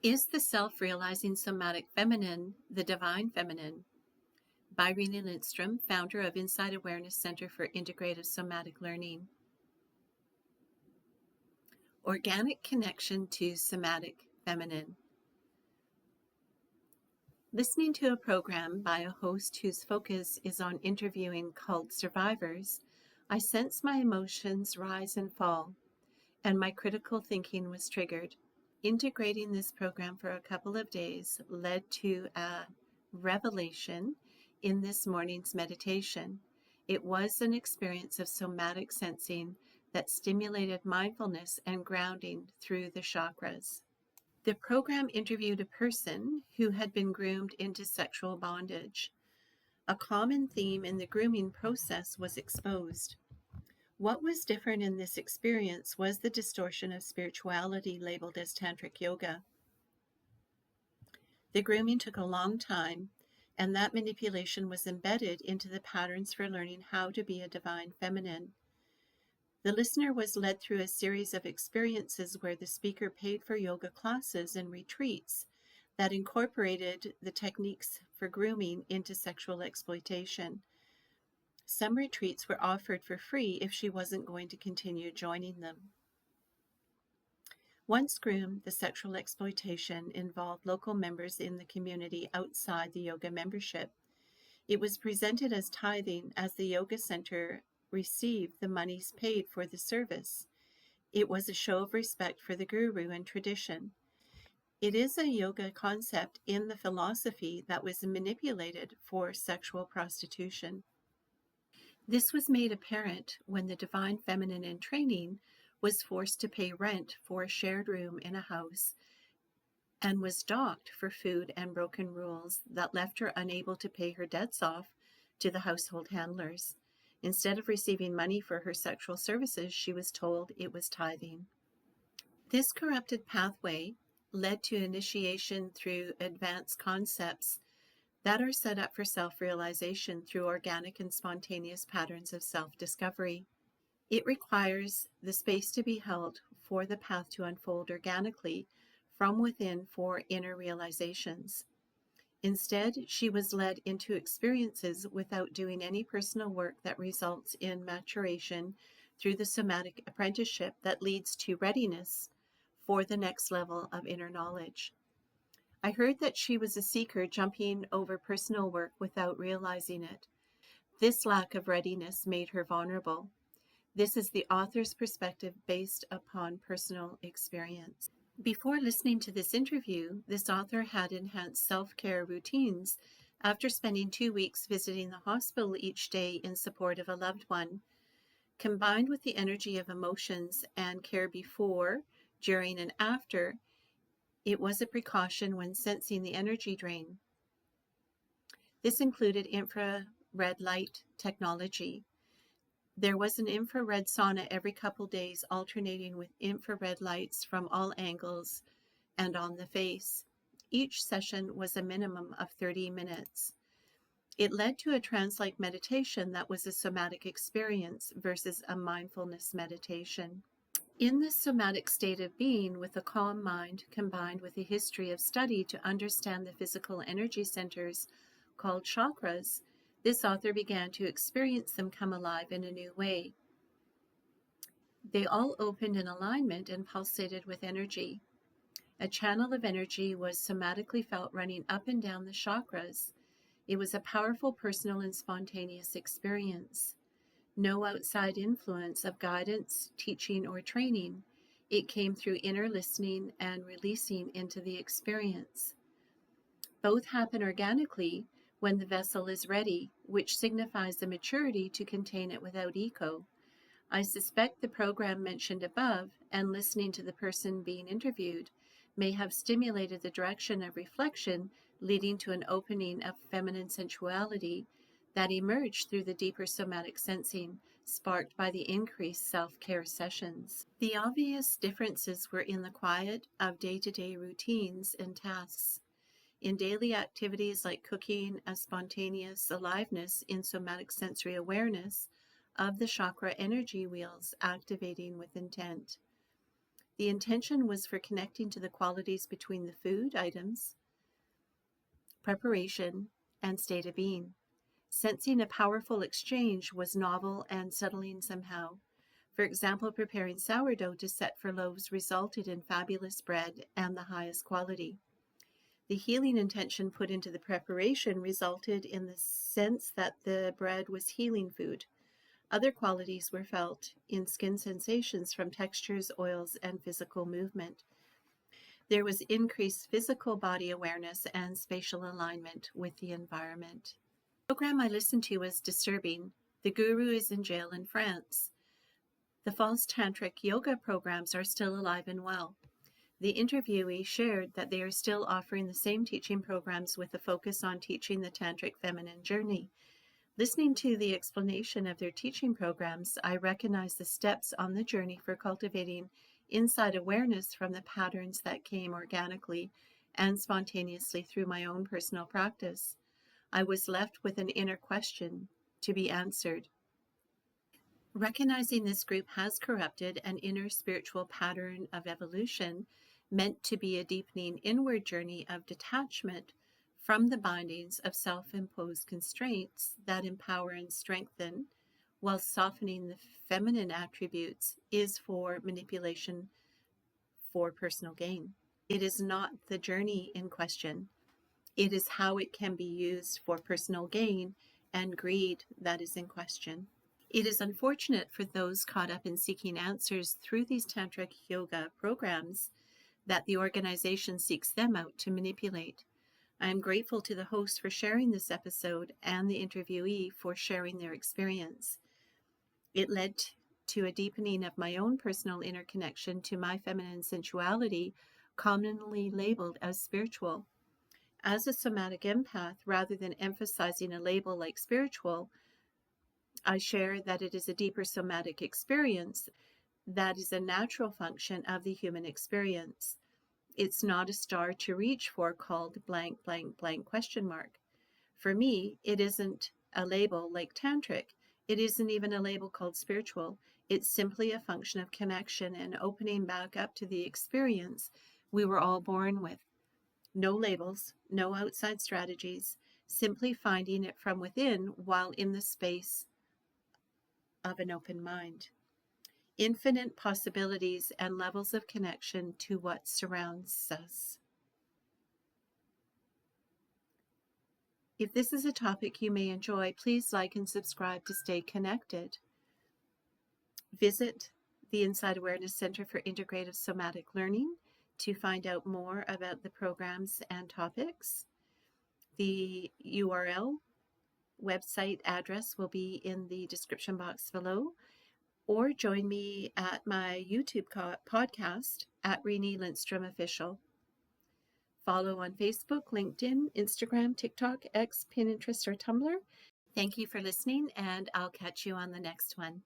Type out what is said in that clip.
Is the Self-Realizing Somatic Feminine the Divine Feminine? By Rena Lindstrom, founder of Inside Awareness Center for Integrative Somatic Learning. Organic connection to somatic feminine. Listening to a program by a host whose focus is on interviewing cult survivors, I sense my emotions rise and fall, and my critical thinking was triggered. Integrating this program for a couple of days led to a revelation in this morning's meditation. It was an experience of somatic sensing that stimulated mindfulness and grounding through the chakras. The program interviewed a person who had been groomed into sexual bondage. A common theme in the grooming process was exposed. What was different in this experience was the distortion of spirituality labeled as Tantric yoga. The grooming took a long time, and that manipulation was embedded into the patterns for learning how to be a divine feminine. The listener was led through a series of experiences where the speaker paid for yoga classes and retreats that incorporated the techniques for grooming into sexual exploitation. Some retreats were offered for free if she wasn't going to continue joining them. Once groomed, the sexual exploitation involved local members in the community outside the yoga membership. It was presented as tithing as the yoga center received the monies paid for the service. It was a show of respect for the guru and tradition. It is a yoga concept in the philosophy that was manipulated for sexual prostitution. This was made apparent when the divine feminine in training was forced to pay rent for a shared room in a house and was docked for food and broken rules that left her unable to pay her debts off to the household handlers. Instead of receiving money for her sexual services, she was told it was tithing. This corrupted pathway led to initiation through advanced concepts that are set up for self-realization through organic and spontaneous patterns of self-discovery. It requires the space to be held for the path to unfold organically from within for inner realizations. Instead, she was led into experiences without doing any personal work that results in maturation through the somatic apprenticeship that leads to readiness for the next level of inner knowledge. I heard that she was a seeker jumping over personal work without realizing it. This lack of readiness made her vulnerable. This is the author's perspective based upon personal experience. Before listening to this interview, this author had enhanced self-care routines after spending 2 weeks visiting the hospital each day in support of a loved one. Combined with the energy of emotions and care before, during, and after, it was a precaution when sensing the energy drain. This included infrared light technology. There was an infrared sauna every couple days, alternating with infrared lights from all angles and on the face. Each session was a minimum of 30 minutes. It led to a trance-like meditation that was a somatic experience versus a mindfulness meditation. In this somatic state of being, with a calm mind combined with a history of study to understand the physical energy centers called chakras, this author began to experience them come alive in a new way. They all opened in alignment and pulsated with energy. A channel of energy was somatically felt running up and down the chakras. It was a powerful, personal, and spontaneous experience. No outside influence of guidance, teaching, or training. It came through inner listening and releasing into the experience. Both happen organically when the vessel is ready, which signifies the maturity to contain it without ego. I suspect the program mentioned above and listening to the person being interviewed may have stimulated the direction of reflection, leading to an opening of feminine sensuality that emerged through the deeper somatic sensing sparked by the increased self-care sessions. The obvious differences were in the quiet of day-to-day routines and tasks. In daily activities like cooking, a spontaneous aliveness in somatic sensory awareness of the chakra energy wheels activating with intent. The intention was for connecting to the qualities between the food items, preparation, and state of being. Sensing a powerful exchange was novel and settling somehow. For example, preparing sourdough to set for loaves resulted in fabulous bread and the highest quality. The healing intention put into the preparation resulted in the sense that the bread was healing food. Other qualities were felt in skin sensations from textures, oils, and physical movement. There was increased physical body awareness and spatial alignment with the environment. The program I listened to was disturbing. The guru is in jail in France. The false Tantric yoga programs are still alive and well. The interviewee shared that they are still offering the same teaching programs with a focus on teaching the Tantric feminine journey. Listening to the explanation of their teaching programs, I recognize the steps on the journey for cultivating inside awareness from the patterns that came organically and spontaneously through my own personal practice. I was left with an inner question to be answered. Recognizing this group has corrupted an inner spiritual pattern of evolution meant to be a deepening inward journey of detachment from the bindings of self-imposed constraints that empower and strengthen, while softening the feminine attributes is for manipulation for personal gain. It is not the journey in question. It is how it can be used for personal gain and greed that is in question. It is unfortunate for those caught up in seeking answers through these tantric yoga programs that the organization seeks them out to manipulate. I am grateful to the host for sharing this episode and the interviewee for sharing their experience. It led to a deepening of my own personal interconnection to my feminine sensuality, commonly labeled as spiritual. As a somatic empath, rather than emphasizing a label like spiritual, I share that it is a deeper somatic experience that is a natural function of the human experience. It's not a star to reach for called blank, blank, blank question mark. For me, it isn't a label like tantric. It isn't even a label called spiritual. It's simply a function of connection and opening back up to the experience we were all born with. No labels, no outside strategies, simply finding it from within while in the space of an open mind. Infinite possibilities and levels of connection to what surrounds us. If this is a topic you may enjoy, please like and subscribe to stay connected. Visit the Inside Awareness Center for Integrative Somatic Learning to find out more about the programs and topics. The URL website address will be in the description box below, or join me at my YouTube podcast at Renee Lindstrom Official. Follow on Facebook, LinkedIn, Instagram, TikTok, X, Pinterest, or Tumblr. Thank you for listening, and I'll catch you on the next one.